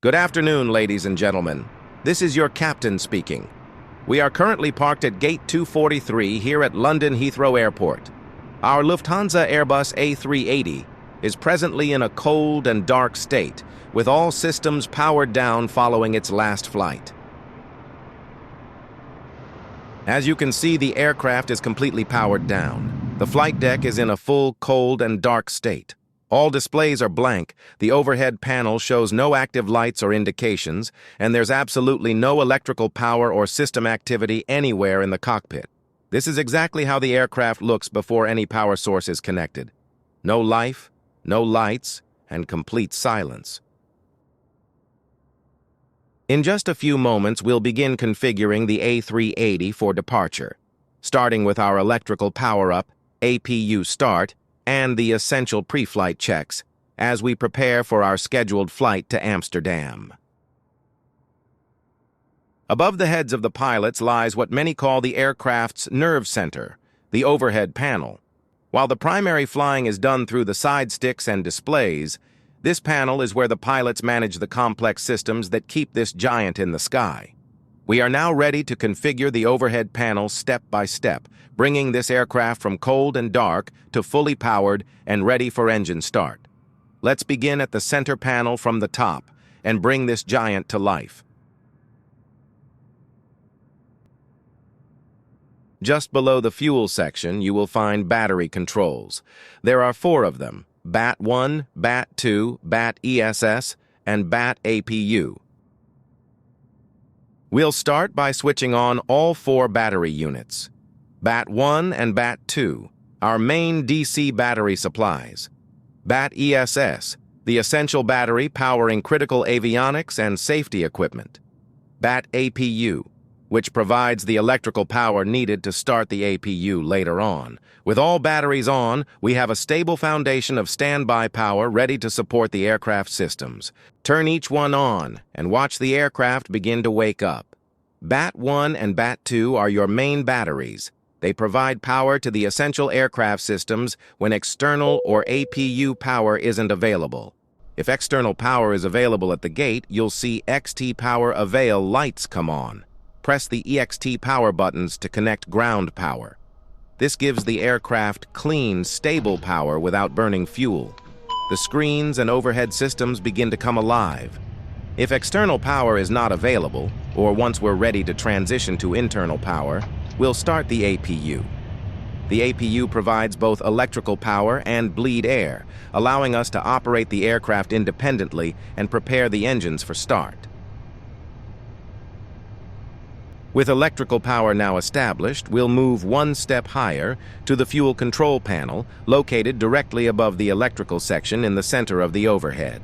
Good afternoon, ladies and gentlemen. This is your captain speaking. We are currently parked at Gate 243 here at London Heathrow Airport. Our Lufthansa Airbus A380 is presently in a cold and dark state, with all systems powered down following its last flight. As you can see, the aircraft is completely powered down. The flight deck is in a full, cold, and dark state. All displays are blank, the overhead panel shows no active lights or indications, and there's absolutely no electrical power or system activity anywhere in the cockpit. This is exactly how the aircraft looks before any power source is connected. No life, no lights, and complete silence. In just a few moments, we'll begin configuring the A380 for departure, starting with our electrical power-up, APU start, and the essential pre-flight checks as we prepare for our scheduled flight to Amsterdam. Above the heads of the pilots lies what many call the aircraft's nerve center, the overhead panel. While the primary flying is done through the side sticks and displays, this panel is where the pilots manage the complex systems that keep this giant in the sky. We are now ready to configure the overhead panel step by step, bringing this aircraft from cold and dark to fully powered and ready for engine start. Let's begin at the center panel from the top and bring this giant to life. Just below the fuel section, you will find battery controls. There are 4 of them: BAT1, BAT2, BAT ESS, and BAT APU. We'll start by switching on all 4 battery units. BAT1 and BAT2, our main DC battery supplies. BAT ESS, the essential battery powering critical avionics and safety equipment. BAT APU, which provides the electrical power needed to start the APU later on. With all batteries on, we have a stable foundation of standby power ready to support the aircraft systems. Turn each one on and watch the aircraft begin to wake up. BAT1 and BAT2 are your main batteries. They provide power to the essential aircraft systems when external or APU power isn't available. If external power is available at the gate, you'll see XT Power Avail lights come on. Press the EXT power buttons to connect ground power. This gives the aircraft clean, stable power without burning fuel. The screens and overhead systems begin to come alive. If external power is not available, or once we're ready to transition to internal power, we'll start the APU. The APU provides both electrical power and bleed air, allowing us to operate the aircraft independently and prepare the engines for start. With electrical power now established, we'll move one step higher to the fuel control panel, located directly above the electrical section in the center of the overhead.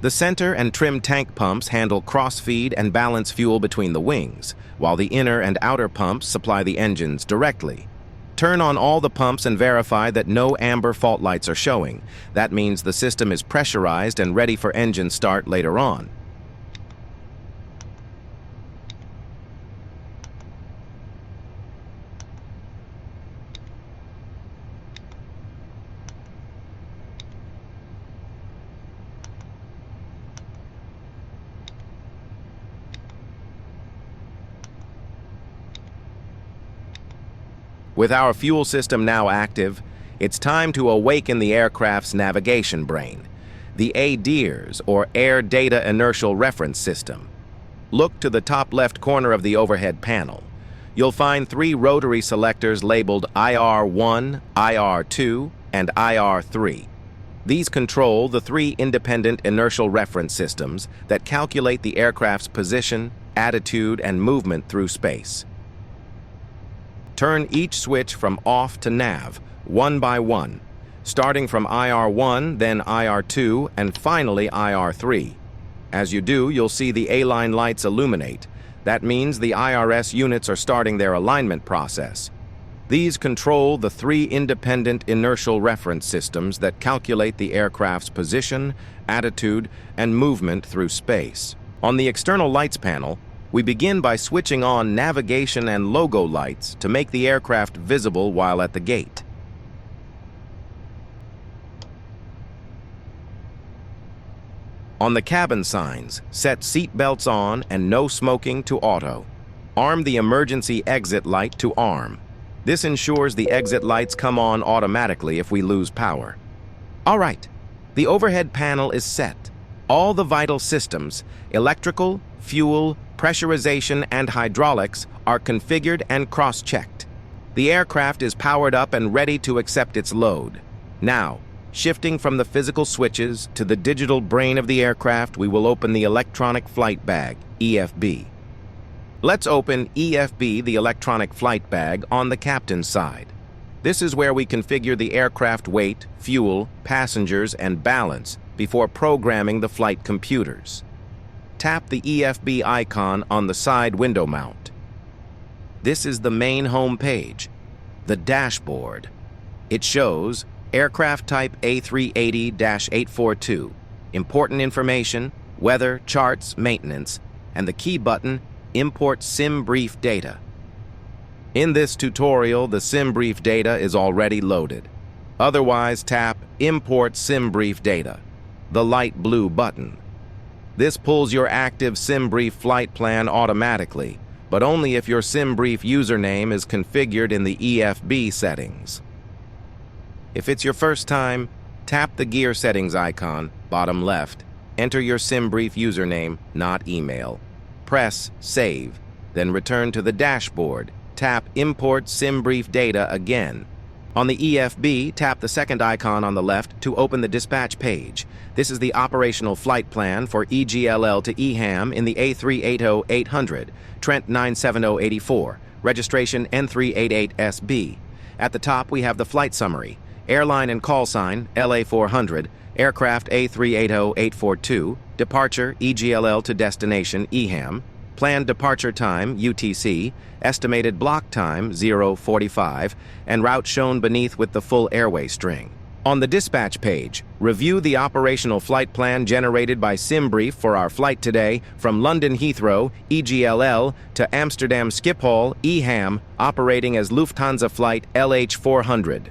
The center and trim tank pumps handle cross-feed and balance fuel between the wings, while the inner and outer pumps supply the engines directly. Turn on all the pumps and verify that no amber fault lights are showing. That means the system is pressurized and ready for engine start later on. With our fuel system now active, it's time to awaken the aircraft's navigation brain, the ADIRS, or Air Data Inertial Reference System. Look to the top left corner of the overhead panel. You'll find 3 rotary selectors labeled IR1, IR2, and IR3. These control the 3 independent inertial reference systems that calculate the aircraft's position, attitude, and movement through space. Turn each switch from off to nav, one by one, starting from IR1, then IR2, and finally IR3. As you do, you'll see the A-line lights illuminate. That means the IRS units are starting their alignment process. These control the 3 independent inertial reference systems that calculate the aircraft's position, attitude, and movement through space. On the external lights panel, we begin by switching on navigation and logo lights to make the aircraft visible while at the gate. On the cabin signs, set seat belts on and no smoking to auto. Arm the emergency exit light to arm. This ensures the exit lights come on automatically if we lose power. All right, the overhead panel is set. All the vital systems, electrical, fuel, pressurization, and hydraulics are configured and cross-checked. The aircraft is powered up and ready to accept its load. Now, shifting from the physical switches to the digital brain of the aircraft, we will open the electronic flight bag, EFB. Let's open EFB, the electronic flight bag, on the captain's side. This is where we configure the aircraft weight, fuel, passengers, and balance before programming the flight computers. Tap the EFB icon on the side window mount. This is the main home page, the dashboard. It shows aircraft type A380-842, important information, weather, charts, maintenance, and the key button, Import SIM Brief Data. In this tutorial, the SIM Brief data is already loaded. Otherwise, tap Import SIM Brief Data, the light blue button. This pulls your active SIM Brief flight plan automatically, but only if your SIM Brief username is configured in the EFB settings. If it's your first time, tap the gear settings icon, bottom left, enter your SIM Brief username, not email. Press Save, then return to the dashboard. Tap Import SIM Brief Data again. On the EFB, tap the second icon on the left to open the dispatch page. This is the operational flight plan for EGLL to EHAM in the A380-800, Trent 97084, registration N388SB. At the top, we have the flight summary, airline and call sign, LA400, aircraft A380-842, departure EGLL to destination EHAM, planned departure time UTC, estimated block time 0:45, and route shown beneath with the full airway string. On the dispatch page, review the operational flight plan generated by SimBrief for our flight today from London Heathrow, EGLL, to Amsterdam Schiphol, EHAM, operating as Lufthansa Flight LH400.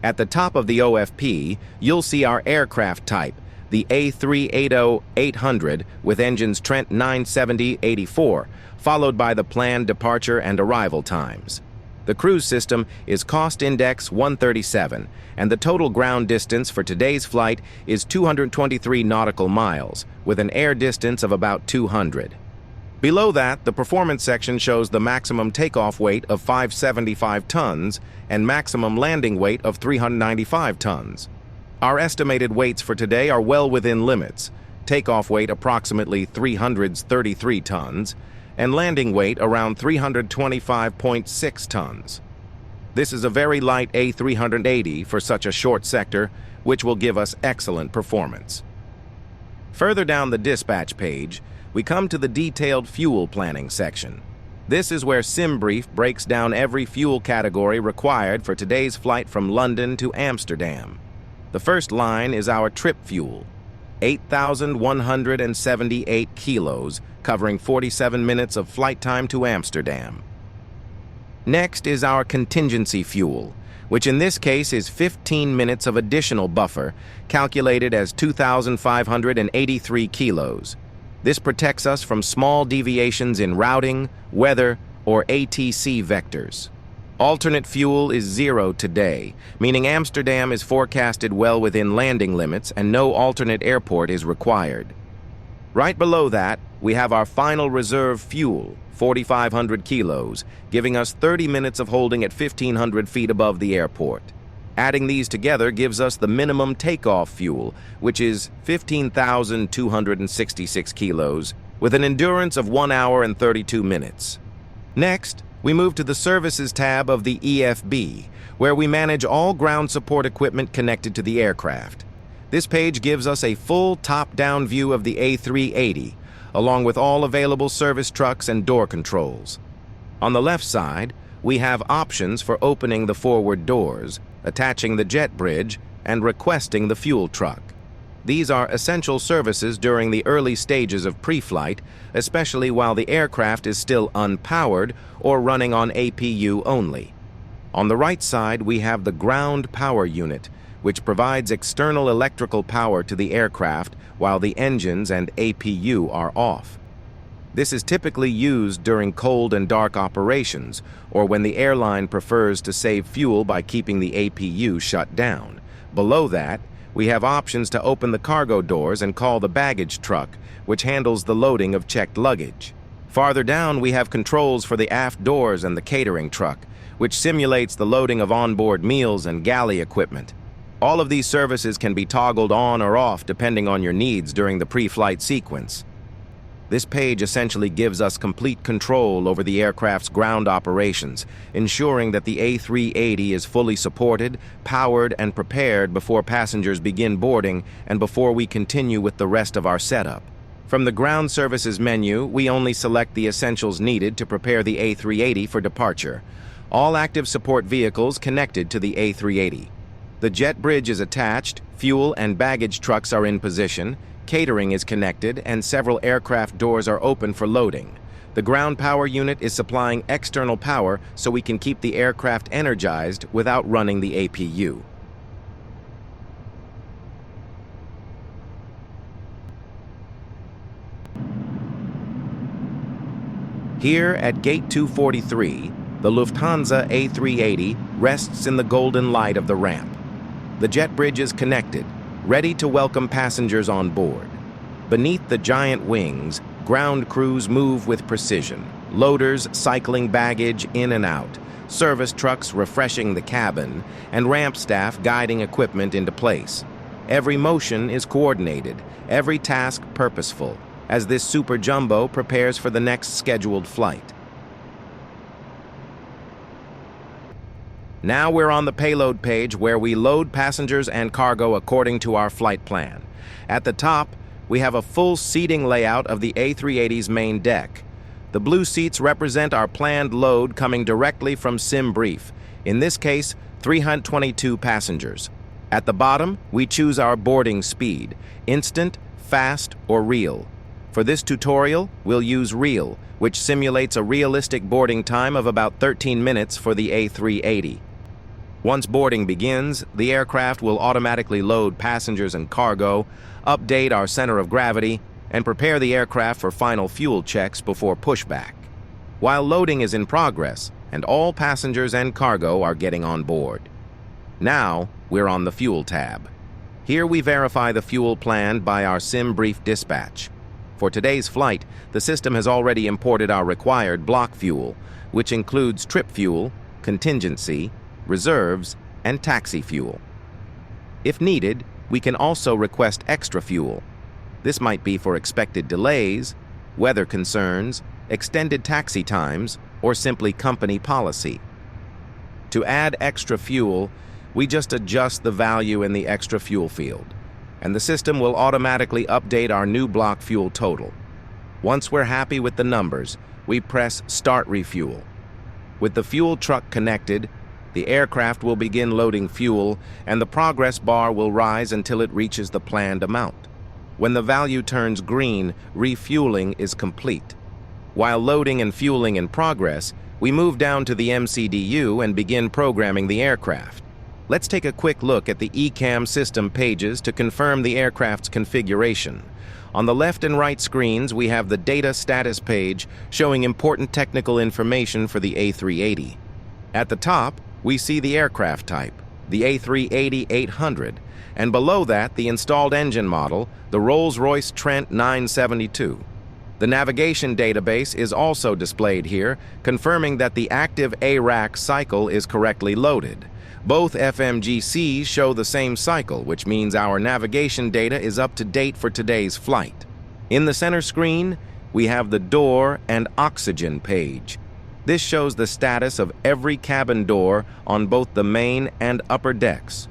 At the top of the OFP, you'll see our aircraft type, the A380-800 with engines Trent 970-84, followed by the planned departure and arrival times. The cruise system is Cost Index 137, and the total ground distance for today's flight is 223 nautical miles, with an air distance of about 200. Below that, the performance section shows the maximum takeoff weight of 575 tons and maximum landing weight of 395 tons. Our estimated weights for today are well within limits. Takeoff weight approximately 333 tons, and landing weight around 325.6 tons. This is a very light A380 for such a short sector, which will give us excellent performance. Further down the dispatch page, we come to the detailed fuel planning section. This is where SimBrief breaks down every fuel category required for today's flight from London to Amsterdam. The first line is our trip fuel, 8,178 kilos, covering 47 minutes of flight time to Amsterdam. Next is our contingency fuel, which in this case is 15 minutes of additional buffer, calculated as 2,583 kilos. This protects us from small deviations in routing, weather, or ATC vectors. Alternate fuel is 0 today, meaning Amsterdam is forecasted well within landing limits and no alternate airport is required. Right below that, we have our final reserve fuel, 4,500 kilos, giving us 30 minutes of holding at 1,500 feet above the airport. Adding these together gives us the minimum takeoff fuel, which is 15,266 kilos, with an endurance of 1 hour and 32 minutes. Next, we move to the Services tab of the EFB, where we manage all ground support equipment connected to the aircraft. This page gives us a full top-down view of the A380, along with all available service trucks and door controls. On the left side, we have options for opening the forward doors, attaching the jet bridge, and requesting the fuel truck. These are essential services during the early stages of pre-flight, especially while the aircraft is still unpowered or running on APU only. On the right side, we have the ground power unit, which provides external electrical power to the aircraft while the engines and APU are off. This is typically used during cold and dark operations, or when the airline prefers to save fuel by keeping the APU shut down. Below that, we have options to open the cargo doors and call the baggage truck, which handles the loading of checked luggage. Farther down, we have controls for the aft doors and the catering truck, which simulates the loading of onboard meals and galley equipment. All of these services can be toggled on or off depending on your needs during the pre-flight sequence. This page essentially gives us complete control over the aircraft's ground operations, ensuring that the A380 is fully supported, powered, and prepared before passengers begin boarding and before we continue with the rest of our setup. From the ground services menu, we only select the essentials needed to prepare the A380 for departure. All active support vehicles connected to the A380. The jet bridge is attached, fuel and baggage trucks are in position, catering is connected, and several aircraft doors are open for loading. The ground power unit is supplying external power so we can keep the aircraft energized without running the APU. Here at Gate 243, the Lufthansa A380 rests in the golden light of the ramp. The jet bridge is connected, ready to welcome passengers on board. Beneath the giant wings, ground crews move with precision, loaders cycling baggage in and out, service trucks refreshing the cabin, and ramp staff guiding equipment into place. Every motion is coordinated, every task purposeful, as this super jumbo prepares for the next scheduled flight. Now we're on the payload page where we load passengers and cargo according to our flight plan. At the top, we have a full seating layout of the A380's main deck. The blue seats represent our planned load coming directly from SimBrief, in this case, 322 passengers. At the bottom, we choose our boarding speed, instant, fast, or real. For this tutorial, we'll use real, which simulates a realistic boarding time of about 13 minutes for the A380. Once boarding begins, the aircraft will automatically load passengers and cargo, update our center of gravity, and prepare the aircraft for final fuel checks before pushback. While loading is in progress, and all passengers and cargo are getting on board. Now, we're on the Fuel tab. Here we verify the fuel planned by our SimBrief dispatch. For today's flight, the system has already imported our required block fuel, which includes trip fuel, contingency, reserves, and taxi fuel. If needed, we can also request extra fuel. This might be for expected delays, weather concerns, extended taxi times, or simply company policy. To add extra fuel, we just adjust the value in the extra fuel field, and the system will automatically update our new block fuel total. Once we're happy with the numbers, we press Start Refuel. With the fuel truck connected, the aircraft will begin loading fuel, and the progress bar will rise until it reaches the planned amount. When the value turns green, refueling is complete. While loading and fueling in progress, we move down to the MCDU and begin programming the aircraft. Let's take a quick look at the ECAM system pages to confirm the aircraft's configuration. On the left and right screens, we have the data status page showing important technical information for the A380. At the top, we see the aircraft type, the A380-800, and below that, the installed engine model, the Rolls-Royce Trent 972. The navigation database is also displayed here, confirming that the active ARAC cycle is correctly loaded. Both FMGCs show the same cycle, which means our navigation data is up to date for today's flight. In the center screen, we have the door and oxygen page. This shows the status of every cabin door on both the main and upper decks.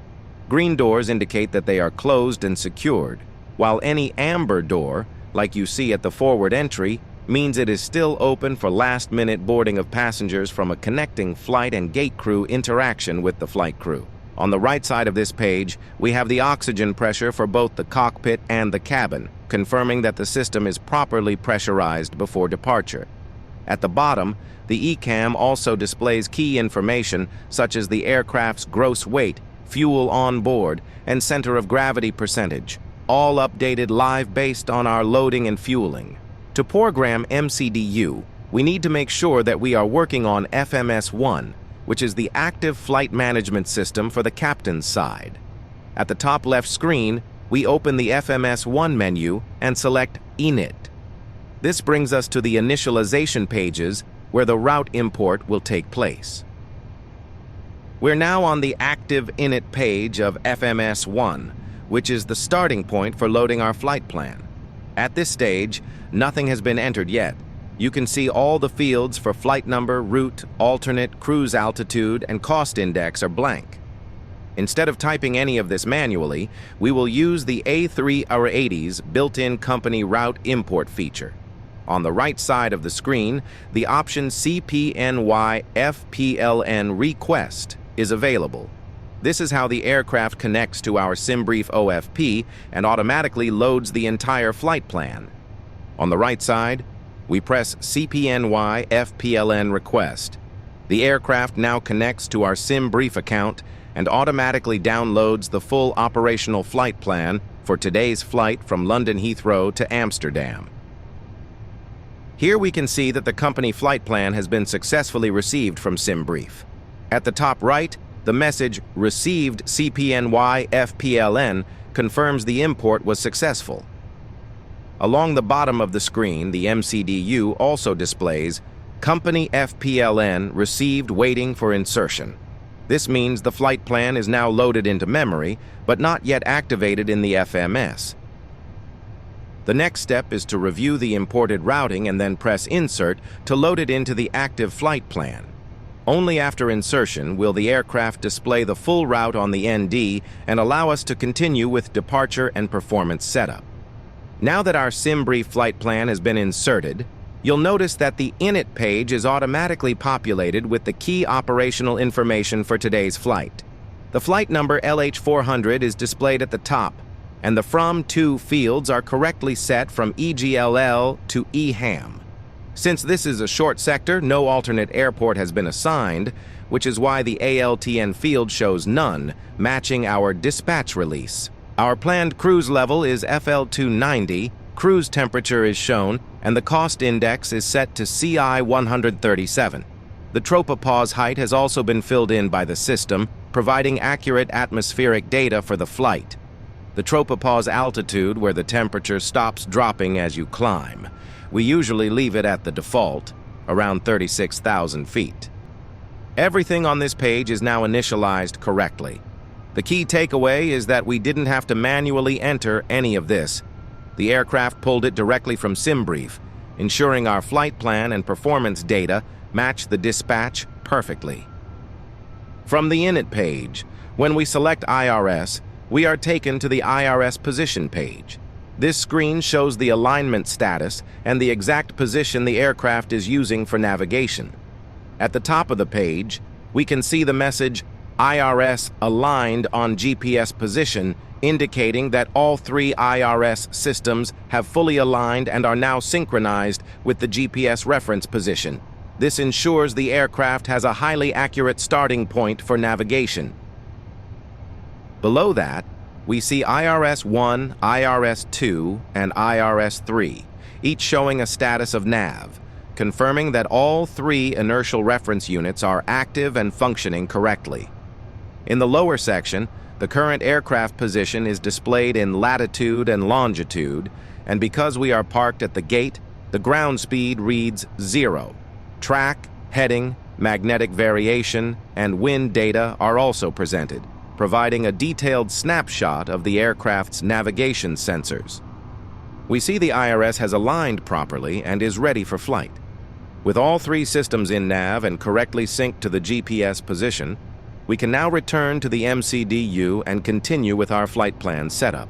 Green doors indicate that they are closed and secured, while any amber door, like you see at the forward entry, means it is still open for last-minute boarding of passengers from a connecting flight and gate crew interaction with the flight crew. On the right side of this page, we have the oxygen pressure for both the cockpit and the cabin, confirming that the system is properly pressurized before departure. At the bottom, the ECAM also displays key information such as the aircraft's gross weight, fuel on board, and center of gravity percentage, all updated live based on our loading and fueling. To program MCDU, we need to make sure that we are working on FMS1, which is the active flight management system for the captain's side. At the top left screen, we open the FMS1 menu and select Init. This brings us to the initialization pages where the route import will take place. We're now on the active Init page of FMS1, which is the starting point for loading our flight plan. At this stage, nothing has been entered yet. You can see all the fields for flight number, route, alternate, cruise altitude, and cost index are blank. Instead of typing any of this manually, we will use the A380's built-in company route import feature. On the right side of the screen, the option CPNY FPLN request is available. This is how the aircraft connects to our SimBrief OFP and automatically loads the entire flight plan. On the right side, we press CPNY FPLN request. The aircraft now connects to our SimBrief account and automatically downloads the full operational flight plan for today's flight from London Heathrow to Amsterdam. Here we can see that the company flight plan has been successfully received from SimBrief. At the top right, the message "Received CPNY FPLN" confirms the import was successful. Along the bottom of the screen, the MCDU also displays "Company FPLN received waiting for insertion." This means the flight plan is now loaded into memory, but not yet activated in the FMS. The next step is to review the imported routing and then press Insert to load it into the active flight plan. Only after insertion will the aircraft display the full route on the ND and allow us to continue with departure and performance setup. Now that our SimBrief flight plan has been inserted, you'll notice that the Init page is automatically populated with the key operational information for today's flight. The flight number LH400 is displayed at the top, and the from/to fields are correctly set from EGLL to EHAM. Since this is a short sector, no alternate airport has been assigned, which is why the ALTN field shows none, matching our dispatch release. Our planned cruise level is FL290, cruise temperature is shown, and the cost index is set to CI 137. The tropopause height has also been filled in by the system, providing accurate atmospheric data for the flight. The tropopause altitude, where the temperature stops dropping as you climb. We usually leave it at the default, around 36,000 feet. Everything on this page is now initialized correctly. The key takeaway is that we didn't have to manually enter any of this. The aircraft pulled it directly from SimBrief, ensuring our flight plan and performance data match the dispatch perfectly. From the Init page, when we select IRS, we are taken to the IRS position page. This screen shows the alignment status and the exact position the aircraft is using for navigation. At the top of the page, we can see the message IRS aligned on GPS position, indicating that all three IRS systems have fully aligned and are now synchronized with the GPS reference position. This ensures the aircraft has a highly accurate starting point for navigation. Below that, we see IRS-1, IRS-2, and IRS-3, each showing a status of nav, confirming that all three inertial reference units are active and functioning correctly. In the lower section, the current aircraft position is displayed in latitude and longitude, and because we are parked at the gate, the ground speed reads 0. Track, heading, magnetic variation, and wind data are also presented, providing a detailed snapshot of the aircraft's navigation sensors. We see the IRS has aligned properly and is ready for flight. With all three systems in nav and correctly synced to the GPS position, we can now return to the MCDU and continue with our flight plan setup.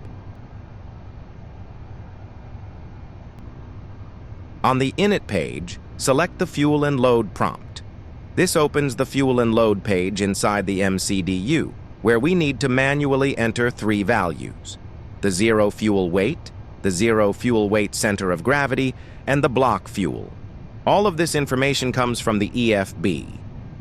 On the Init page, select the Fuel and Load prompt. This opens the Fuel and Load page inside the MCDU, where we need to manually enter three values: the 0 fuel weight, the 0 fuel weight center of gravity, and the block fuel. All of this information comes from the EFB.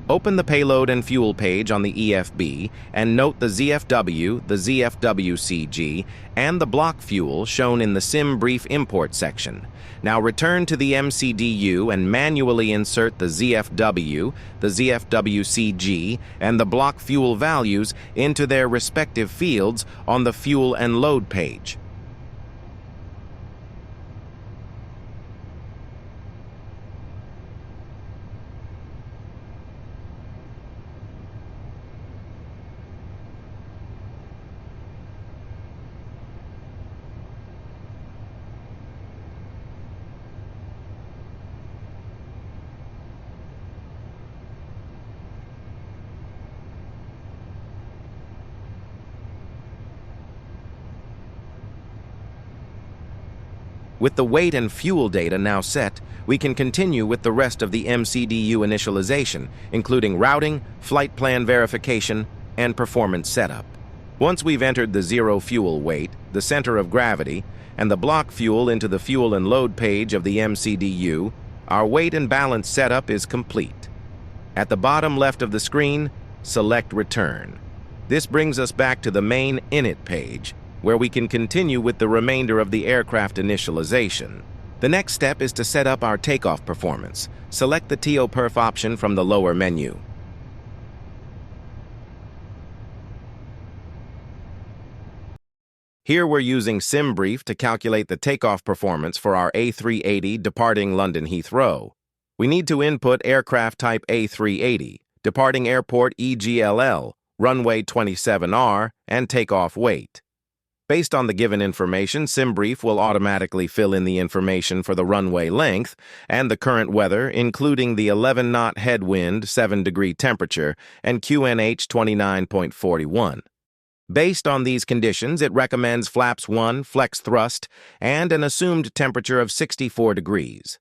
Open the Payload and Fuel page on the EFB and note the ZFW, the ZFWCG, and the block fuel shown in the Sim Brief Import section. Now return to the MCDU and manually insert the ZFW, the ZFWCG, and the block fuel values into their respective fields on the Fuel and Load page. With the weight and fuel data now set, we can continue with the rest of the MCDU initialization, including routing, flight plan verification, and performance setup. Once we've entered the zero fuel weight, the center of gravity, and the block fuel into the fuel and load page of the MCDU, our weight and balance setup is complete. At the bottom left of the screen, select Return. This brings us back to the main Init page, where we can continue with the remainder of the aircraft initialization. The next step is to set up our takeoff performance. Select the TOPerf option from the lower menu. Here we're using SimBrief to calculate the takeoff performance for our A380 departing London Heathrow. We need to input aircraft type A380, departing airport EGLL, runway 27R, and takeoff weight. Based on the given information, SimBrief will automatically fill in the information for the runway length and the current weather, including the 11-knot headwind, 7-degree temperature, and QNH 29.41. Based on these conditions, it recommends flaps 1, flex thrust, and an assumed temperature of 64 degrees.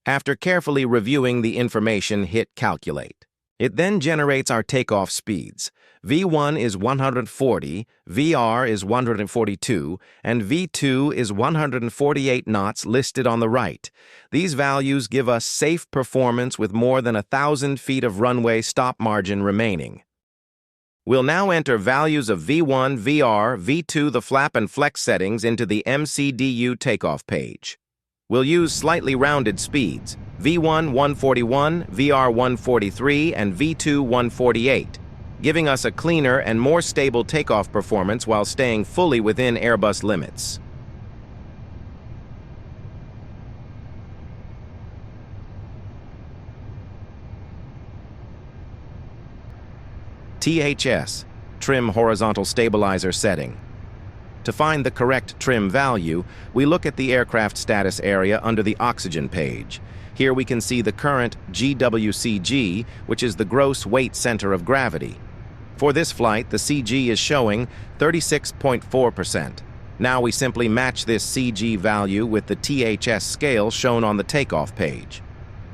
After carefully reviewing the information, hit Calculate. It then generates our takeoff speeds. V1 is 140, VR is 142, and V2 is 148 knots listed on the right. These values give us safe performance with more than 1,000 feet of runway stop margin remaining. We'll now enter values of V1, VR, V2, the flap and flex settings into the MCDU takeoff page. We'll use slightly rounded speeds, V1 141, VR 143, and V2 148, giving us a cleaner and more stable takeoff performance while staying fully within Airbus limits. THS, Trim Horizontal Stabilizer Setting. To find the correct trim value, we look at the aircraft status area under the Oxygen page. Here we can see the current GWCG, which is the gross weight center of gravity. For this flight, the CG is showing 36.4%. Now we simply match this CG value with the THS scale shown on the takeoff page.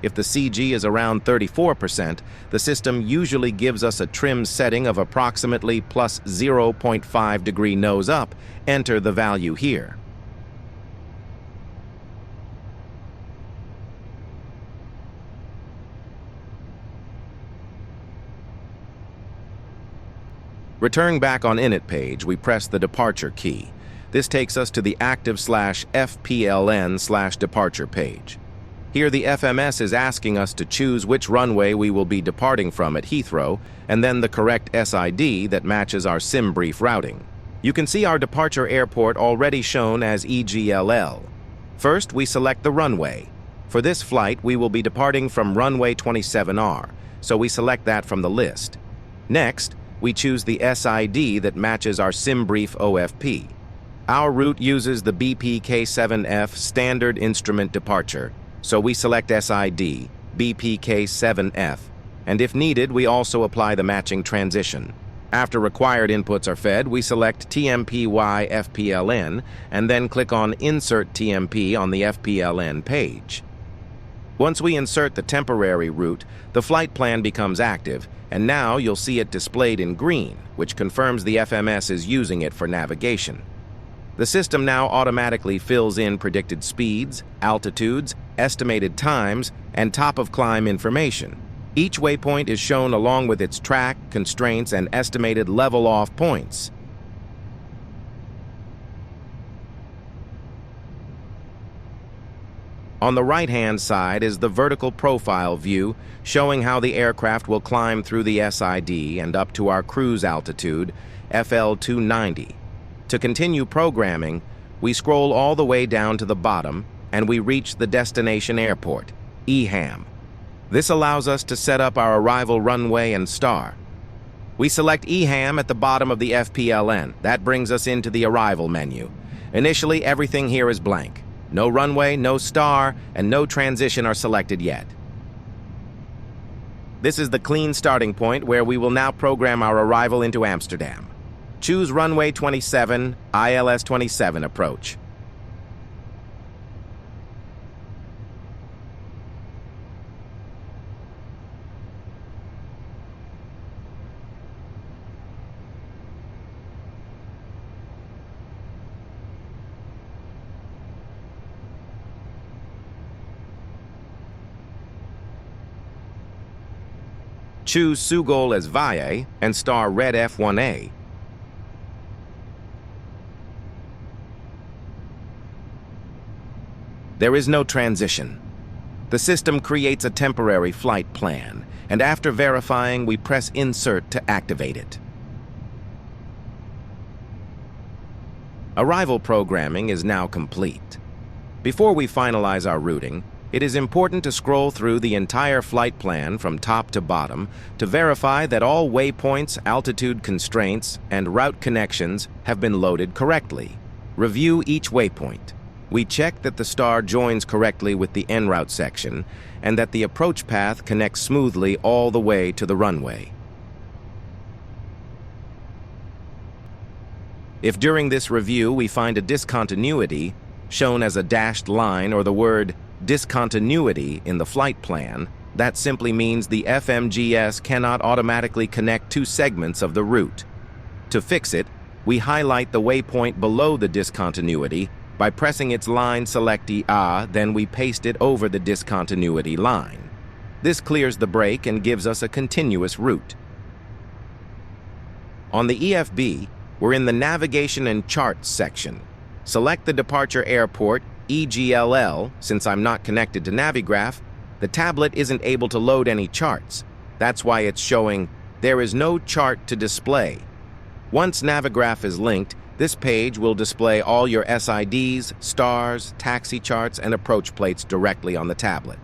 If the CG is around 34%, the system usually gives us a trim setting of approximately plus 0.5 degree nose up. Enter the value here. Returning back on Init page, we press the Departure key. This takes us to the active/FPLN/departure page. Here the FMS is asking us to choose which runway we will be departing from at Heathrow, and then the correct SID that matches our SimBrief routing. You can see our departure airport already shown as EGLL. First, we select the runway. For this flight, we will be departing from runway 27R, so we select that from the list. Next, we choose the SID that matches our SimBrief OFP. Our route uses the BPK7F standard instrument departure, so we select SID, BPK7F, and if needed, we also apply the matching transition. After required inputs are fed, we select TMPY FPLN and then click on Insert TMP on the FPLN page. Once we insert the temporary route, the flight plan becomes active, and now you'll see it displayed in green, which confirms the FMS is using it for navigation. The system now automatically fills in predicted speeds, altitudes, estimated times, and top-of-climb information. Each waypoint is shown along with its track, constraints, and estimated level-off points. On the right-hand side is the vertical profile view, showing how the aircraft will climb through the SID and up to our cruise altitude, FL 290. To continue programming, we scroll all the way down to the bottom, and we reach the destination airport, EHAM. This allows us to set up our arrival runway and star. We select EHAM at the bottom of the FPLN. That brings us into the arrival menu. Initially, everything here is blank. No runway, no star, and no transition are selected yet. This is the clean starting point where we will now program our arrival into Amsterdam. Choose runway 27, ILS 27 approach. Choose Sugol as Valle and star Red F1A. There is no transition. The system creates a temporary flight plan, and after verifying, we press Insert to activate it. Arrival programming is now complete. Before we finalize our routing, it is important to scroll through the entire flight plan from top to bottom to verify that all waypoints, altitude constraints, and route connections have been loaded correctly. Review each waypoint. We check that the star joins correctly with the en route section and that the approach path connects smoothly all the way to the runway. If during this review we find a discontinuity, shown as a dashed line or the word discontinuity in the flight plan, that simply means the FMGS cannot automatically connect two segments of the route. To fix it, we highlight the waypoint below the discontinuity by pressing its line selectee, then we paste it over the discontinuity line. This clears the break and gives us a continuous route. On the EFB, we're in the Navigation and Charts section. Select the departure airport, EGLL. Since I'm not connected to Navigraph, the tablet isn't able to load any charts. That's why it's showing there is no chart to display. Once Navigraph is linked, this page will display all your SIDs, stars, taxi charts, and approach plates directly on the tablet.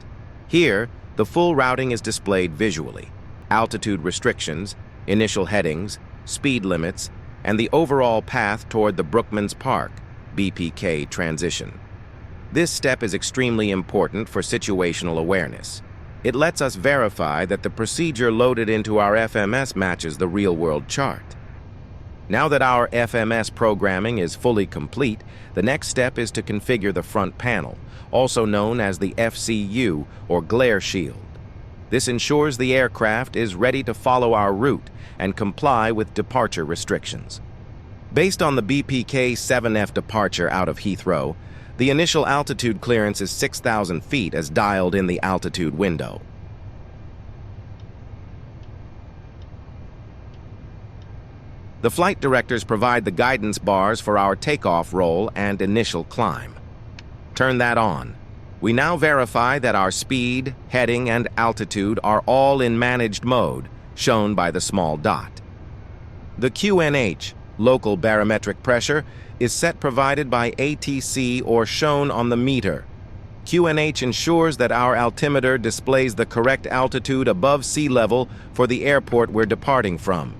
Here, the full routing is displayed visually. Altitude restrictions, initial headings, speed limits, and the overall path toward the Brookmans Park, BPK transition. This step is extremely important for situational awareness. It lets us verify that the procedure loaded into our FMS matches the real-world chart. Now that our FMS programming is fully complete, the next step is to configure the front panel, also known as the FCU or glare shield. This ensures the aircraft is ready to follow our route and comply with departure restrictions. Based on the BPK 7F departure out of Heathrow, the initial altitude clearance is 6,000 feet as dialed in the altitude window. The flight directors provide the guidance bars for our takeoff roll and initial climb. Turn that on. We now verify that our speed, heading, and altitude are all in managed mode, shown by the small dot. The QNH, local barometric pressure, is set provided by ATC or shown on the meter. QNH ensures that our altimeter displays the correct altitude above sea level for the airport we're departing from.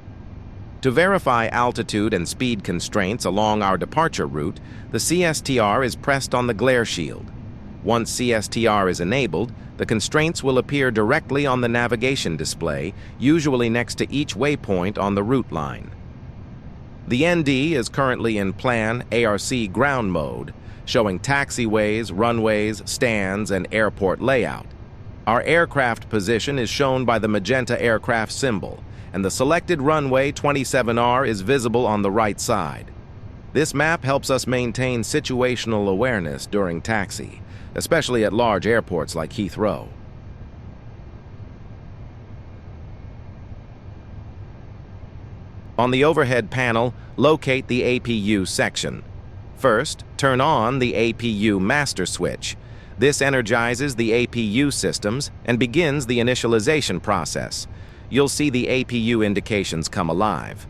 To verify altitude and speed constraints along our departure route, the CSTR is pressed on the glare shield. Once CSTR is enabled, the constraints will appear directly on the navigation display, usually next to each waypoint on the route line. The ND is currently in Plan ARC ground mode, showing taxiways, runways, stands, and airport layout. Our aircraft position is shown by the magenta aircraft symbol, and the selected runway 27R is visible on the right side. This map helps us maintain situational awareness during taxi, especially at large airports like Heathrow. On the overhead panel, locate the APU section. First, turn on the APU master switch. This energizes the APU systems and begins the initialization process. You'll see the APU indications come alive.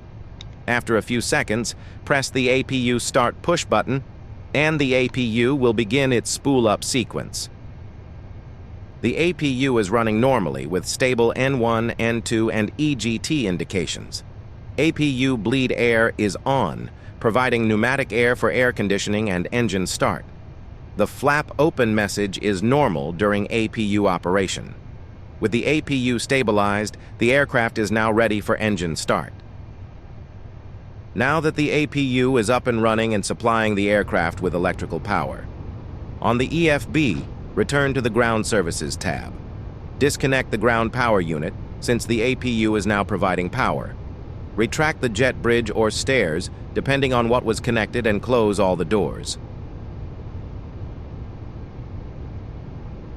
After a few seconds, press the APU Start Push button, and the APU will begin its spool-up sequence. The APU is running normally with stable N1, N2, and EGT indications. APU bleed air is on, providing pneumatic air for air conditioning and engine start. The flap open message is normal during APU operation. With the APU stabilized, the aircraft is now ready for engine start. Now that the APU is up and running and supplying the aircraft with electrical power, on the EFB, return to the Ground Services tab. Disconnect the ground power unit, since the APU is now providing power. Retract the jet bridge or stairs, depending on what was connected, and close all the doors.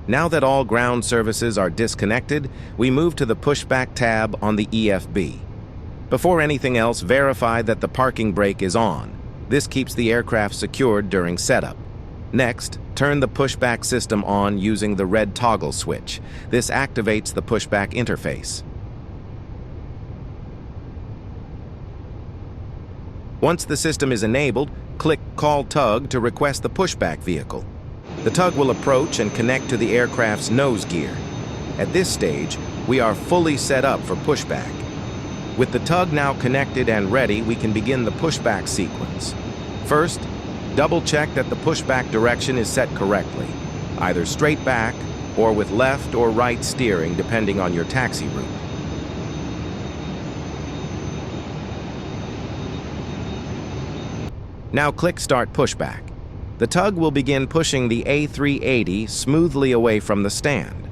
Now that all ground services are disconnected, we move to the Pushback tab on the EFB. Before anything else, verify that the parking brake is on. This keeps the aircraft secured during setup. Next, turn the pushback system on using the red toggle switch. This activates the pushback interface. Once the system is enabled, click Call Tug to request the pushback vehicle. The tug will approach and connect to the aircraft's nose gear. At this stage, we are fully set up for pushback. With the tug now connected and ready, we can begin the pushback sequence. First, double-check that the pushback direction is set correctly, either straight back or with left or right steering depending on your taxi route. Now click Start Pushback. The tug will begin pushing the A380 smoothly away from the stand.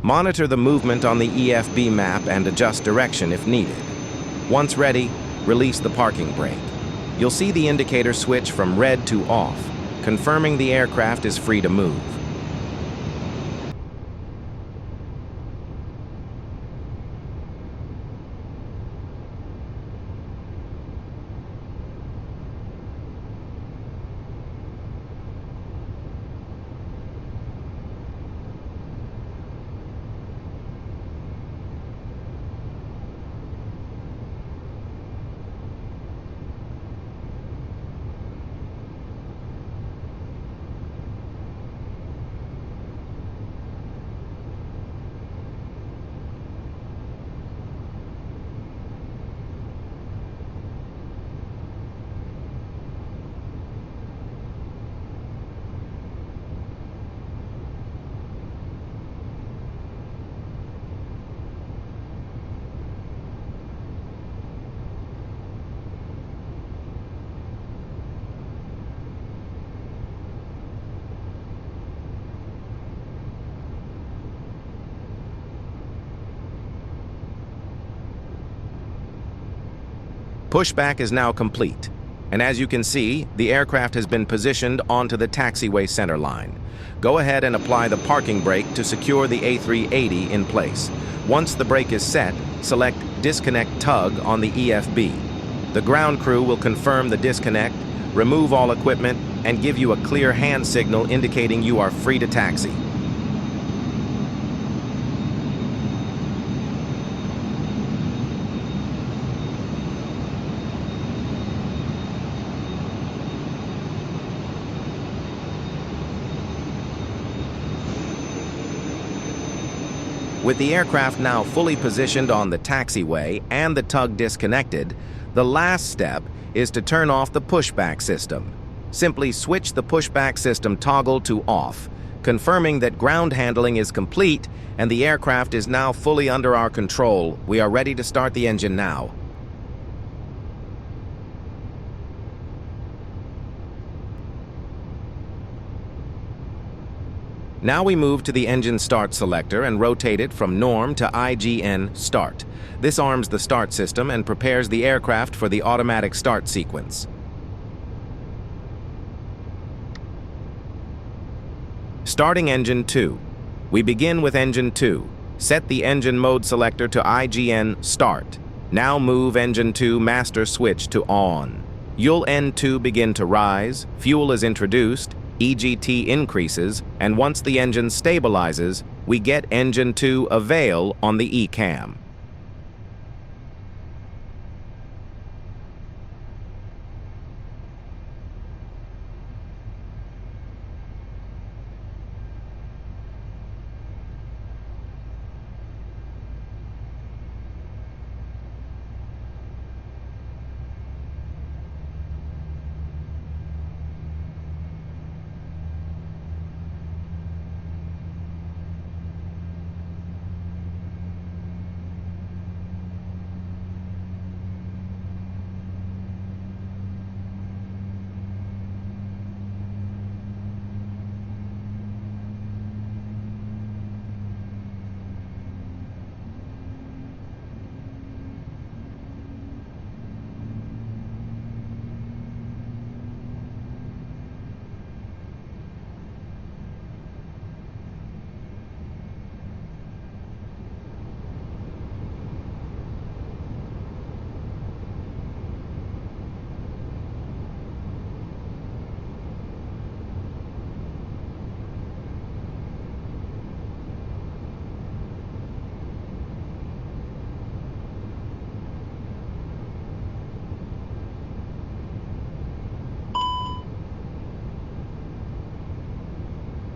Monitor the movement on the EFB map and adjust direction if needed. Once ready, release the parking brake. You'll see the indicator switch from red to off, confirming the aircraft is free to move. Pushback is now complete, and as you can see, the aircraft has been positioned onto the taxiway center line. Go ahead and apply the parking brake to secure the A380 in place. Once the brake is set, select Disconnect Tug on the EFB. The ground crew will confirm the disconnect, remove all equipment, and give you a clear hand signal indicating you are free to taxi. With the aircraft now fully positioned on the taxiway and the tug disconnected, the last step is to turn off the pushback system. Simply switch the pushback system toggle to off, confirming that ground handling is complete and the aircraft is now fully under our control. We are ready to start the engine now. Now we move to the engine start selector and rotate it from norm to IGN start. This arms the start system and prepares the aircraft for the automatic start sequence. Starting engine 2. We begin with engine 2. Set the engine mode selector to IGN start. Now move engine 2 master switch to on. You'll N2 begin to rise, fuel is introduced, EGT increases, and once the engine stabilizes, we get engine 2 avail on the ECAM.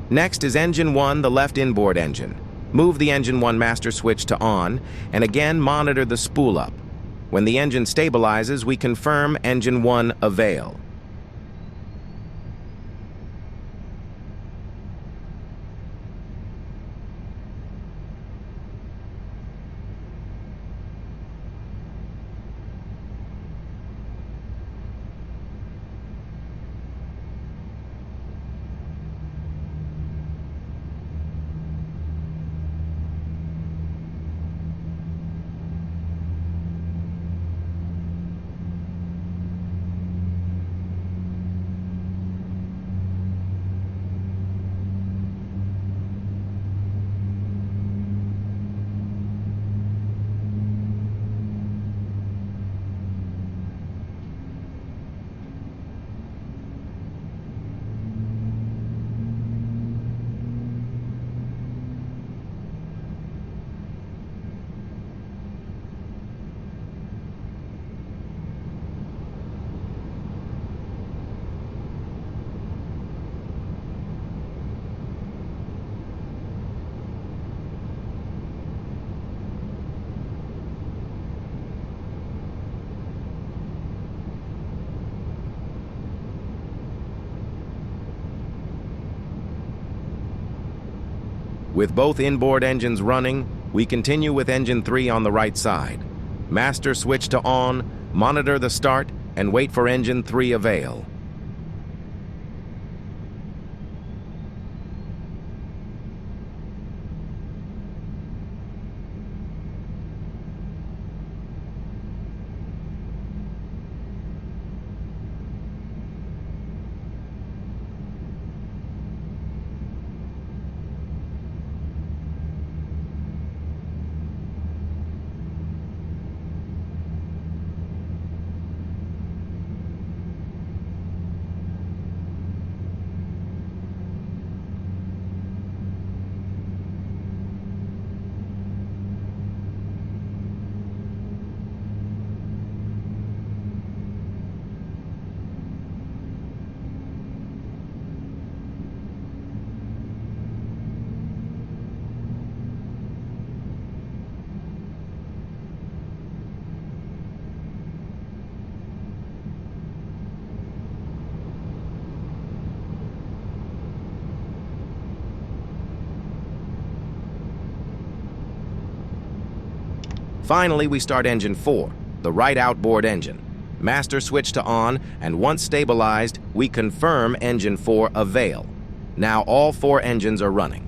Next is engine 1, the left inboard engine. Move the engine 1 master switch to on, and again monitor the spool up. When the engine stabilizes, we confirm engine 1 avail. With both inboard engines running, we continue with engine 3 on the right side. Master switch to on, monitor the start, and wait for engine 3 avail. Finally, we start engine 4, the right outboard engine. Master switch to on, and once stabilized, we confirm engine 4 avail. Now all 4 engines are running.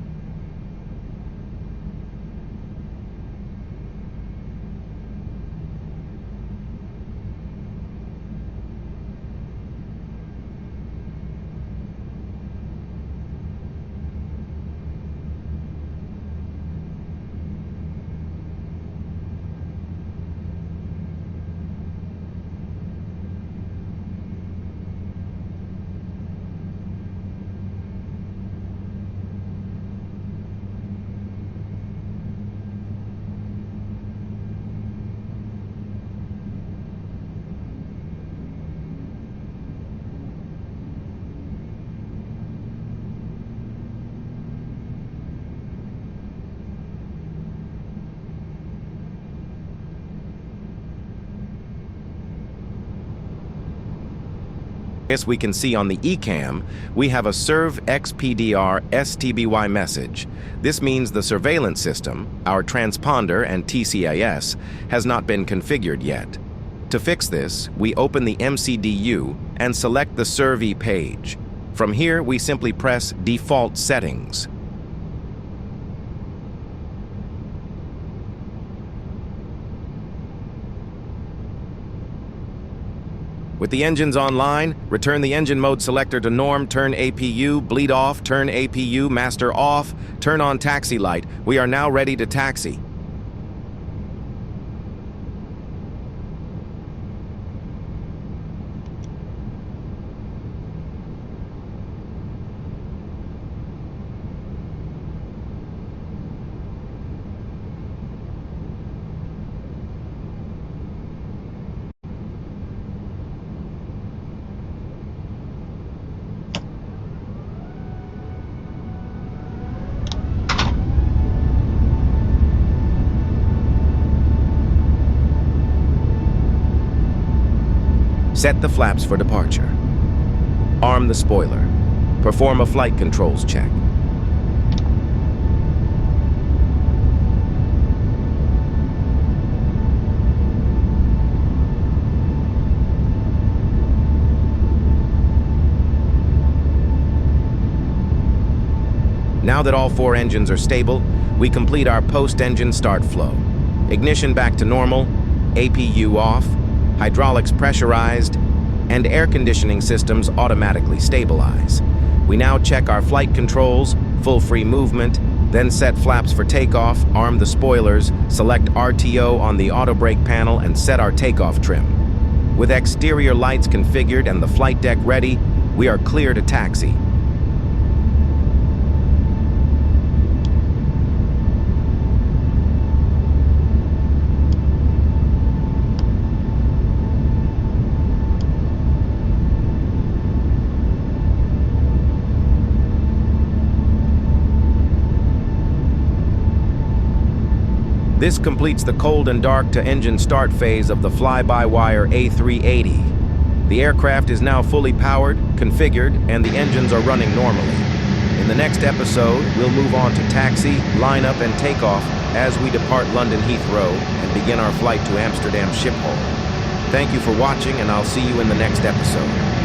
As we can see on the ECAM, we have a serve XPDR STBY message. This means the surveillance system, our transponder and TCAS, has not been configured yet. To fix this, we open the MCDU and select the Serve page. From here, we simply press Default Settings. With the engines online, return the engine mode selector to norm, turn APU, bleed off, turn APU, master off, turn on taxi light. We are now ready to taxi. Set the flaps for departure. Arm the spoiler. Perform a flight controls check. Now that all 4 engines are stable, we complete our post-engine start flow. Ignition back to normal, APU off, hydraulics pressurized, and air conditioning systems automatically stabilize. We now check our flight controls, full free movement, then set flaps for takeoff, arm the spoilers, select RTO on the auto brake panel, and set our takeoff trim. With exterior lights configured and the flight deck ready, we are clear to taxi. This completes the cold and dark to engine start phase of the fly-by-wire A380. The aircraft is now fully powered, configured, and the engines are running normally. In the next episode, we'll move on to taxi, lineup, and takeoff as we depart London Heathrow and begin our flight to Amsterdam Schiphol. Thank you for watching, and I'll see you in the next episode.